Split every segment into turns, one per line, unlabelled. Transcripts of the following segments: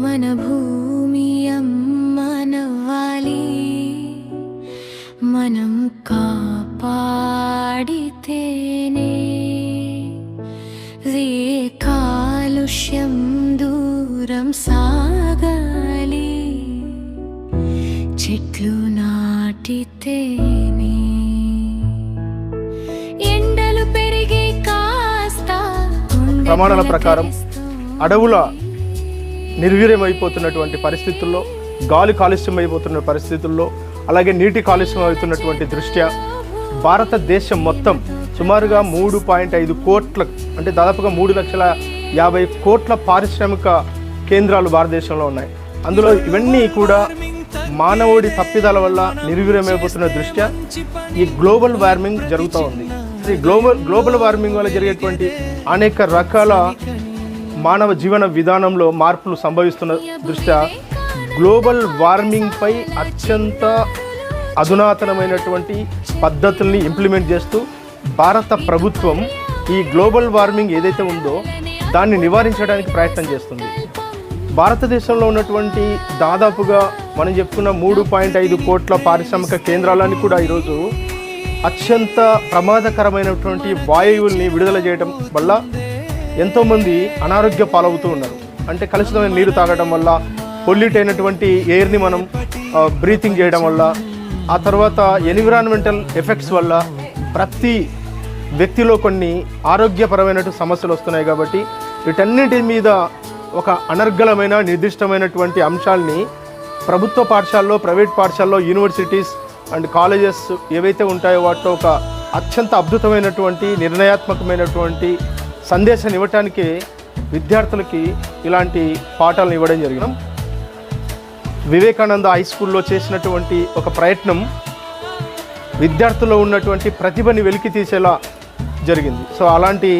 మన భూమి అమ్మ నవ్వాలి, మనం కాపాడితేనే రే కాలుష్యం దూరం సాగాలి, చెట్లు నాటితేనే ఎండలు పెరిగి కాస్త
ప్రమాణాల ప్రకారం అడవుల నిర్వీర్యమైపోతున్నటువంటి పరిస్థితుల్లో, గాలి కాలుష్యం అయిపోతున్న పరిస్థితుల్లో, అలాగే నీటి కాలుష్యం అవుతున్నటువంటి దృష్ట్యా భారతదేశం మొత్తం సుమారుగా 3.5 కోట్ల అంటే దాదాపుగా 3,50,000 కోట్ల పారిశ్రామిక కేంద్రాలు భారతదేశంలో ఉన్నాయి. అందులో ఇవన్నీ కూడా మానవుడి తప్పిదాల వల్ల నిర్వీర్యమైపోతున్న దృష్ట్యా ఈ గ్లోబల్ వార్మింగ్ జరుగుతూ ఉంది. ఈ గ్లోబల్ వార్మింగ్ వల్ల జరిగేటువంటి అనేక రకాల మానవ జీవన విధానంలో మార్పులు సంభవిస్తున్న దృష్ట్యా గ్లోబల్ వార్మింగ్పై అత్యంత అధునాతనమైనటువంటి పద్ధతుల్ని ఇంప్లిమెంట్ చేస్తూ భారత ప్రభుత్వం ఈ గ్లోబల్ వార్మింగ్ ఏదైతే ఉందో దాన్ని నివారించడానికి ప్రయత్నం చేస్తుంది. భారతదేశంలో ఉన్నటువంటి దాదాపుగా మనం చెప్పుకున్న 3.5 కోట్ల పారిశ్రామిక కేంద్రాలన్నీ కూడా ఈరోజు అత్యంత ప్రమాదకరమైనటువంటి వాయువుల్ని విడుదల చేయడం వల్ల ఎంతోమంది అనారోగ్య పాలవుతూ ఉన్నారు. అంటే కలుషితమైన నీరు తాగడం వల్ల, పొల్యూట్ అయినటువంటి ఎయిర్ని మనం బ్రీతింగ్ చేయడం వల్ల, ఆ తర్వాత ఎన్విరాన్మెంటల్ ఎఫెక్ట్స్ వల్ల ప్రతి వ్యక్తిలో కొన్ని ఆరోగ్యపరమైన సమస్యలు వస్తున్నాయి. కాబట్టి వీటన్నిటి మీద ఒక అనర్గళమైన నిర్దిష్టమైనటువంటి అంశాలని ప్రభుత్వ పాఠశాలలో, ప్రైవేట్ పాఠశాలలో, యూనివర్సిటీస్ అండ్ కాలేజెస్ ఏవైతే ఉంటాయో వాటిలో ఒక అత్యంత అద్భుతమైనటువంటి నిర్ణయాత్మకమైనటువంటి సందేశాన్ని ఇవ్వటానికి విద్యార్థులకి ఇలాంటి పాఠాలను ఇవ్వడం జరిగినాం. వివేకానంద హై స్కూల్లో చేసినటువంటి ఒక ప్రయత్నం విద్యార్థుల్లో ఉన్నటువంటి ప్రతిభని వెలికి తీసేలా జరిగింది. సో అలాంటి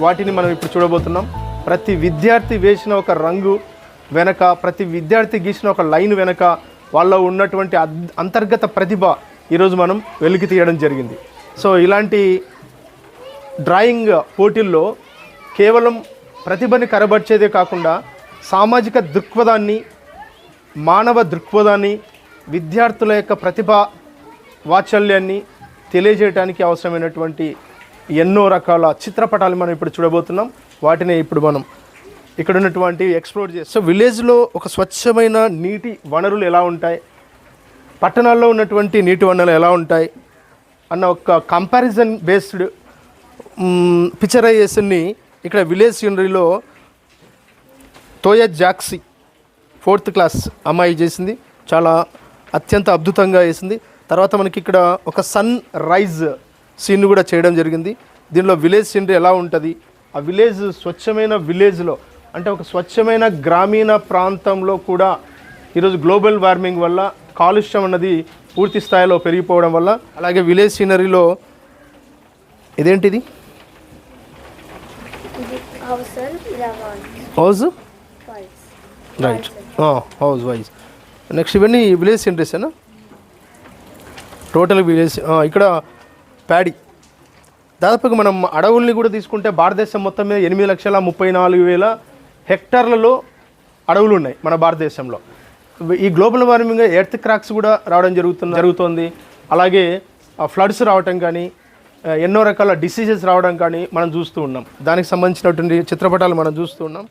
వాటిని మనం ఇప్పుడు చూడబోతున్నాం. ప్రతి విద్యార్థి వేసిన ఒక రంగు వెనక, ప్రతి విద్యార్థి గీసిన ఒక లైన్ వెనక వాళ్ళలో ఉన్నటువంటి అంతర్గత ప్రతిభ ఈరోజు మనం వెలికి తీయడం జరిగింది. సో ఇలాంటి డ్రాయింగ్ పోటీల్లో కేవలం ప్రతిభని కనబర్చేదే కాకుండా సామాజిక దృక్పథాన్ని, మానవ దృక్పథాన్ని, విద్యార్థుల యొక్క ప్రతిభా వాత్సల్యాన్ని తెలియజేయడానికి అవసరమైనటువంటి ఎన్నో రకాల చిత్రపటాలు మనం ఇప్పుడు చూడబోతున్నాం. వాటిని ఇప్పుడు మనం ఇక్కడ ఉన్నటువంటి ఎక్స్ప్లోర్ చేస్తాం. సో విలేజ్లో ఒక స్వచ్ఛమైన నీటి వనరులు ఎలా ఉంటాయి, పట్టణాల్లో ఉన్నటువంటి నీటి వనరులు ఎలా ఉంటాయి అన్న ఒక కంపారిజన్ బేస్డ్ పిక్చరైజేషన్ని ఇక్కడ విలేజ్ సీనరీలో తోయా జాక్సీ 4th క్లాస్ అమ్మాయి చేసింది. చాలా అత్యంత అద్భుతంగా వేసింది. తర్వాత మనకి ఇక్కడ ఒక సన్ రైజ్ సీన్ కూడా చేయడం జరిగింది. దీనిలో విలేజ్ సీనరీ ఎలా ఉంటుంది, ఆ విలేజ్ స్వచ్ఛమైన విలేజ్లో అంటే ఒక స్వచ్ఛమైన గ్రామీణ ప్రాంతంలో కూడా ఈరోజు గ్లోబల్ వార్మింగ్ వల్ల కాలుష్యం అన్నది పూర్తి స్థాయిలో పెరిగిపోవడం వల్ల, అలాగే విలేజ్ సీనరీలో ఇదేంటిది house right, house wise. Next ఇవన్నీ విలేజ్ సీనరీసేనా, టోటల్ విలేజ్. ఇక్కడ ప్యాడీ దాదాపుగా మనం అడవుల్ని కూడా తీసుకుంటే భారతదేశం మొత్తం మీద 8,34,000 హెక్టార్లలో అడవులు ఉన్నాయి మన భారతదేశంలో. ఈ గ్లోబల్ వార్మింగ్ ఎర్త్ క్రాక్స్ కూడా రావడం జరుగుతుంది. అలాగే ఫ్లడ్స్ రావటం కానీ, ఎన్నో రకాల డిసీజెస్ రావడం కానీ మనం చూస్తూ ఉన్నాం. దానికి సంబంధించినటువంటి చిత్రపటాలు మనం చూస్తూ ఉన్నాం.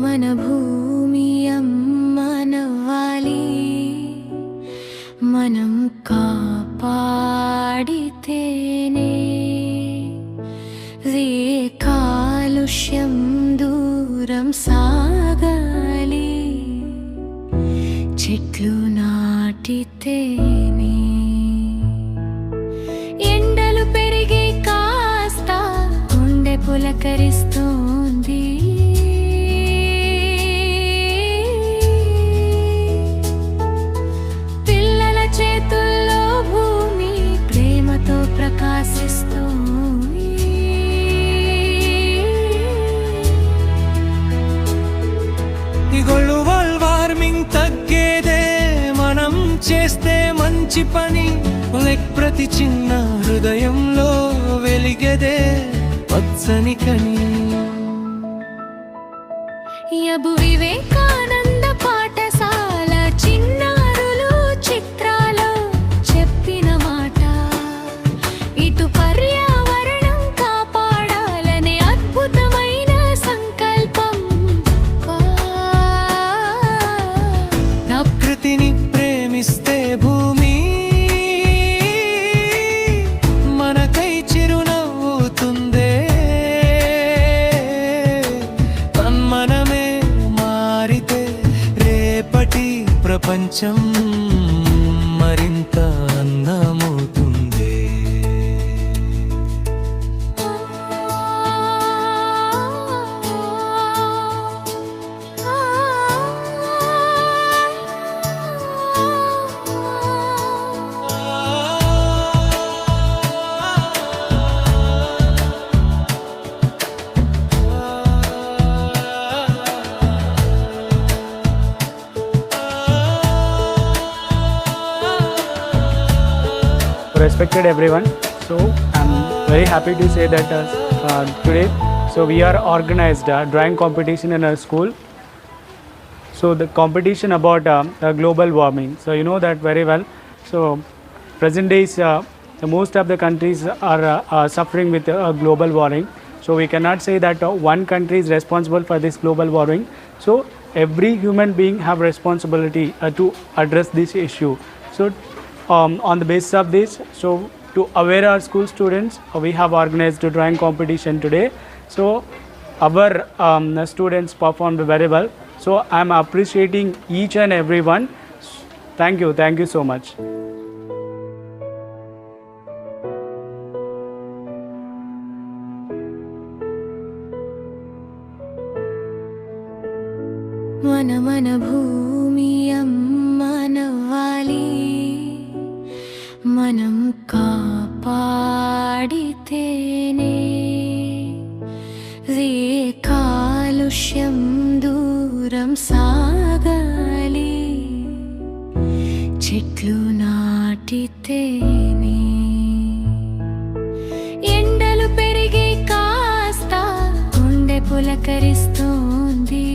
మన భూమి అమ్మ నవ్వాలి, మనం కాపాడితేనే రే కాలుష్యం దూరం సాగాలి, చెట్లు నాటితేనే ఎండలు పెరిగి కాస్త గుండె పులకరిస్తోంది,
గ్లోబల్ వార్మింగ్ తగ్గేదే మనం చేస్తే మంచి మంచి పని ప్రతి చిన్న హృదయంలో వెలిగేదే పచ్చని కని.
యబు వివేకానంద పాఠశాల చిన్నారులు చిత్రాలు చెప్పిన మాట, ఇటు పర్యావరణం కాపాడాలనే అద్భుతమైన సంకల్పం.
ప్రకృతిని ప్రేమిస్తే భూమి మనకై చిరునవ్వుతుందే. తన్మనమే మారితే రేపటి ప్రపంచం మరింత అందమవుతుంది.
Respected everyone, so I'm very happy to say that today we are organized a drawing competition in our school. So the competition about global warming, so you know that very well. So present days the most of the countries are suffering with global warming, so we cannot say that one country is responsible for this global warming. So every human being have responsibility to address this issue. So on the basis of this, so to aware our school students, we have organized a drawing competition today. So our students performed very well. So I am appreciating each and everyone. Thank you so much.
మన భూమి అమ్మ నవ్వాలి, మనం కాపాడితేనే రే కాలుష్యం దూరం సాగాలి, చెట్లు నాటితేనే. ఎండలు పెరిగి కాస్త గుండె పులకరిస్తోంది,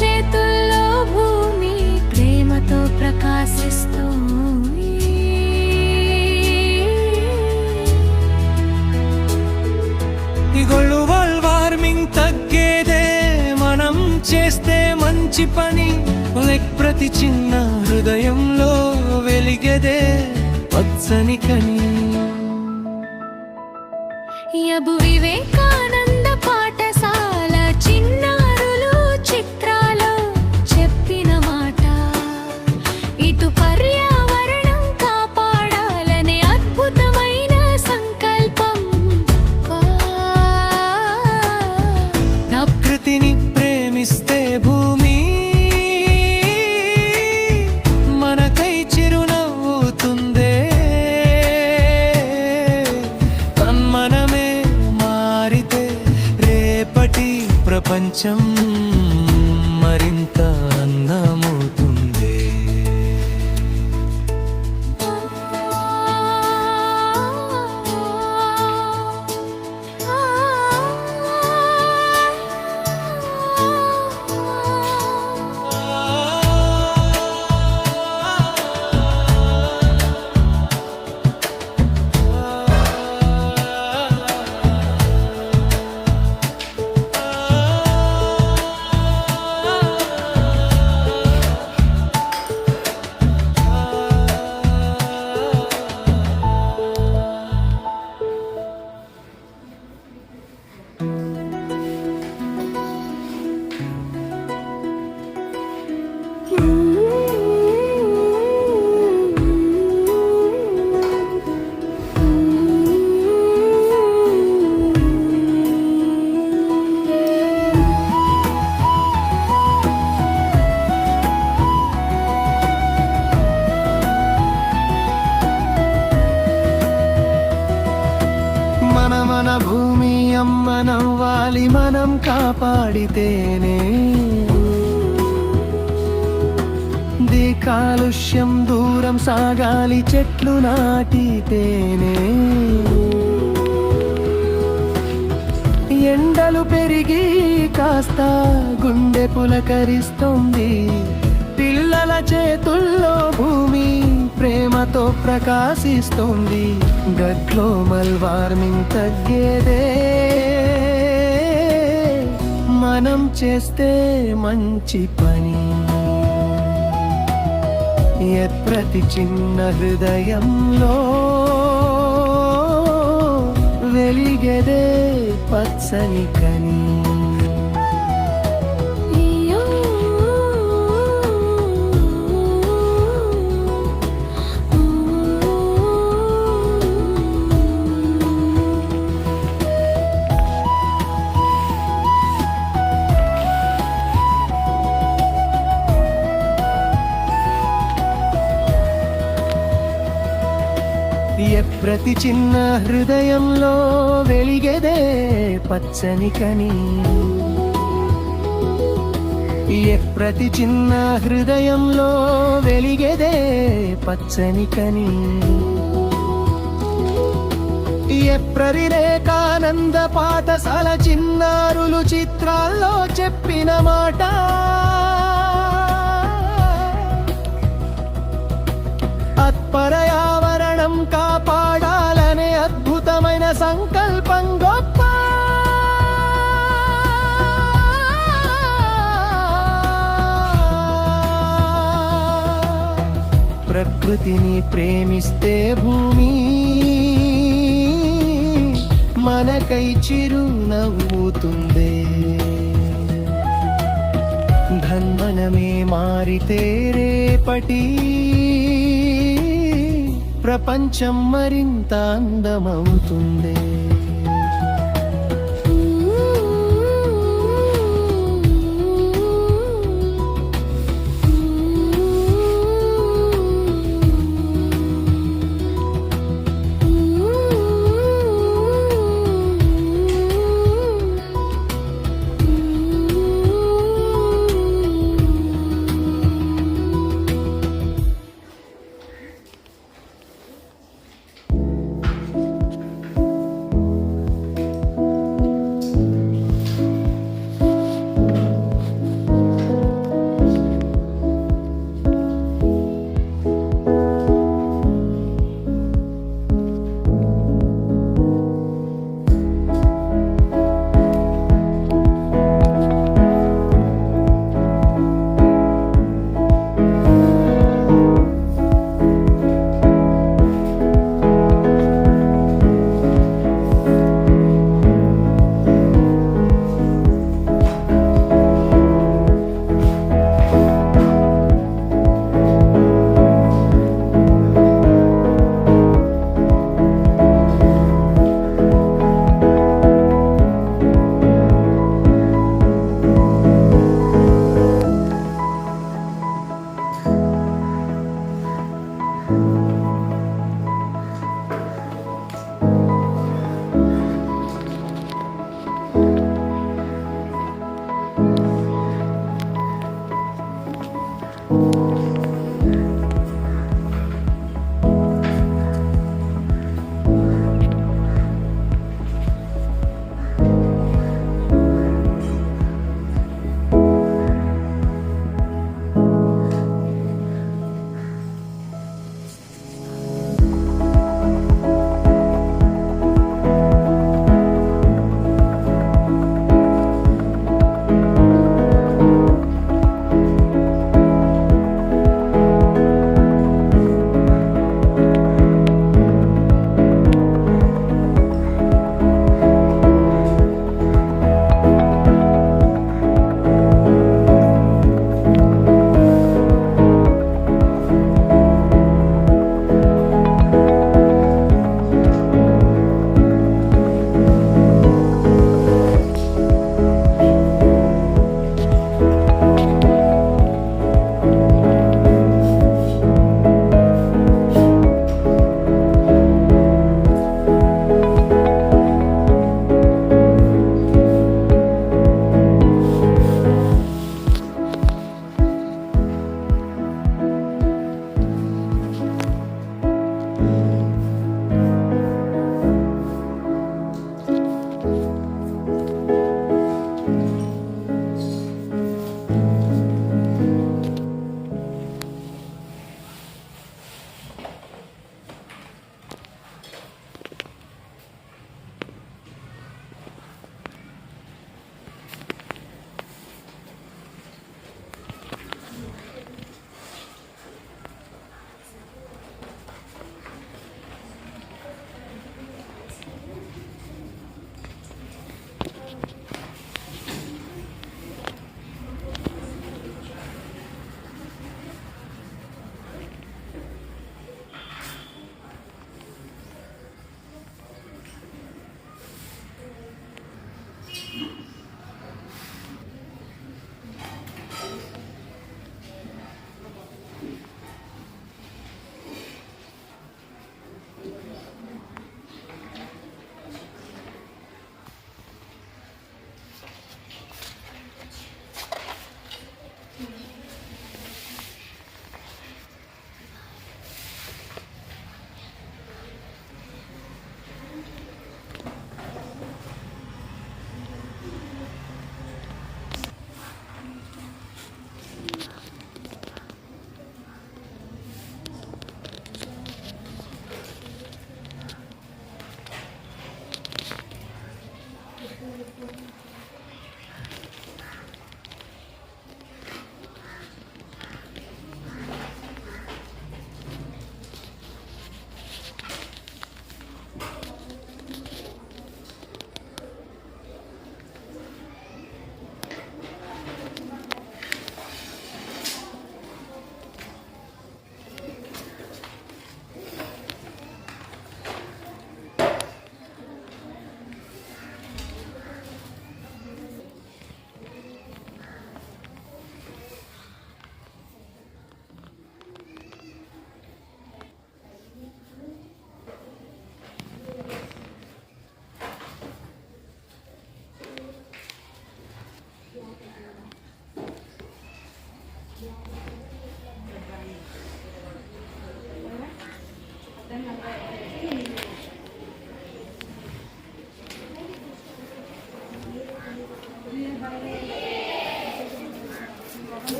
చేతుల్లో భూమి ప్రేమతో ప్రకాశిస్తూ.
ఈ గ్లోబల్ వార్మింగ్ తగ్గేదే మనం చేస్తే మంచి పని. ప్రతి చిన్న హృదయంలో వెలిగేదే పచ్చని కని.
యబు వివేకానంద పాఠశాల చిన్నారులు చిత్రాలు చెప్పిన మాట, ఇటు పర్యావరణం కాపాడాలనే అద్భుతమైన సంకల్పం.
ప్రకృతిని ప్రేమిస్తే భూమి మనకై చిరునవ్వుతుందే. తన్మనమే మారితే రేపటి ప్రపంచం మరింత అందమవుతుంది. గాలి మనం కాపాడితేనే కాలుష్యం దూరం సాగాలి, చెట్లు నాటితేనే ఎండలు పెరిగి కాస్త గుండె పులకరిస్తుంది, పిల్లల చేతుల్లో భూమి ప్రేమతో ప్రకాశిస్తుంది. గ్లోబల్ వార్మింగ్ తగ్గేదే మనం చేస్తే మంచి పని. ప్రతి చిన్న హృదయంలో వెలిగెదే పచ్చని కని. ప్రతి చిన్న హృదయంలో వెలిగేదే పచ్చని కని. ప్రతి చిన్న హృదయంలో వెలిగేదే పచ్చని కని. ప్రరిరేకానంద పాఠశాల చిన్నారులు చిత్రాల్లో చెప్పిన మాట, పర్యావరణం కాపాడాలనే అద్భుతమైన సంకల్పం గొప్ప. ప్రకృతిని ప్రేమిస్తే భూమి మనకై చిరునవ్వుతుందే. ధన్మనమే మారితే రేపటి ప్రపంచం మరింత అందమవుతుంది.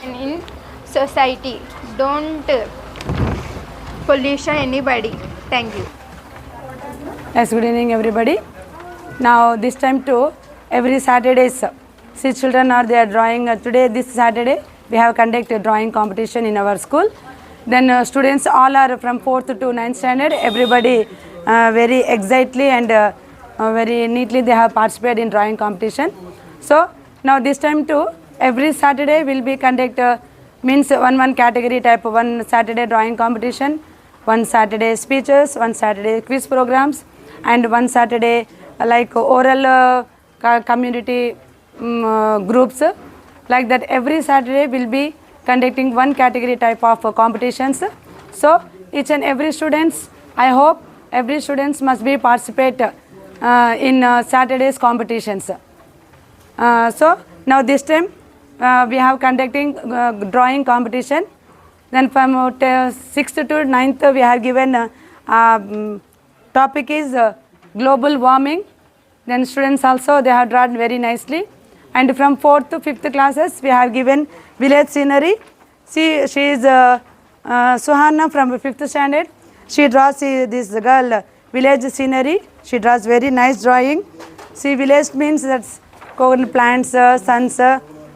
in society. Don't pollution anybody. Thank you.
Yes, good evening everybody. Now this time too, every Saturdays, see children are there drawing. Today this Saturday we have conducted drawing competition in our school. Then students all are from 4th to 9th standard. Everybody very excitedly and very neatly they have participated in drawing competition. So now this time too, every Saturday will be conduct means one category type, one Saturday drawing competition, one Saturday speeches, one Saturday quiz programs, and one Saturday like oral community groups. Like that every Saturday will be conducting one category type of competitions. So each and every students, I hope every students must be participate in Saturday's competitions. So now this time we have conducting drawing competition. Then from 6th to 9th we have given topic is global warming. Then students also they have drawn very nicely. And from 4th to 5th classes we have given village scenery. She is Suhana from 5th standard. She draws this girl village scenery. She draws very nice drawing. See, village means that's plants, suns,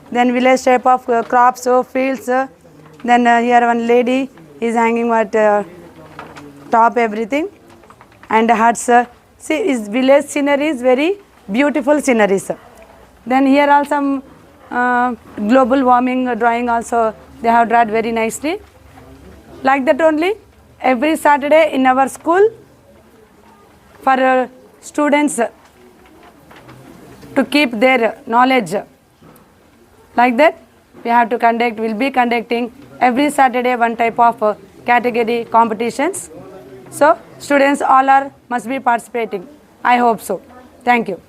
then village shape of crops, fields. Then here one lady is hanging what top everything and huts. See, is village scenery is very beautiful sceneries. Then here also global warming drawing also they have drawn very nicely. Like that only every Saturday in our school for students to keep their knowledge. Like that we have to conduct, will be conducting every Saturday one type of category competitions. So students all are must be participating. I hope so. Thank you.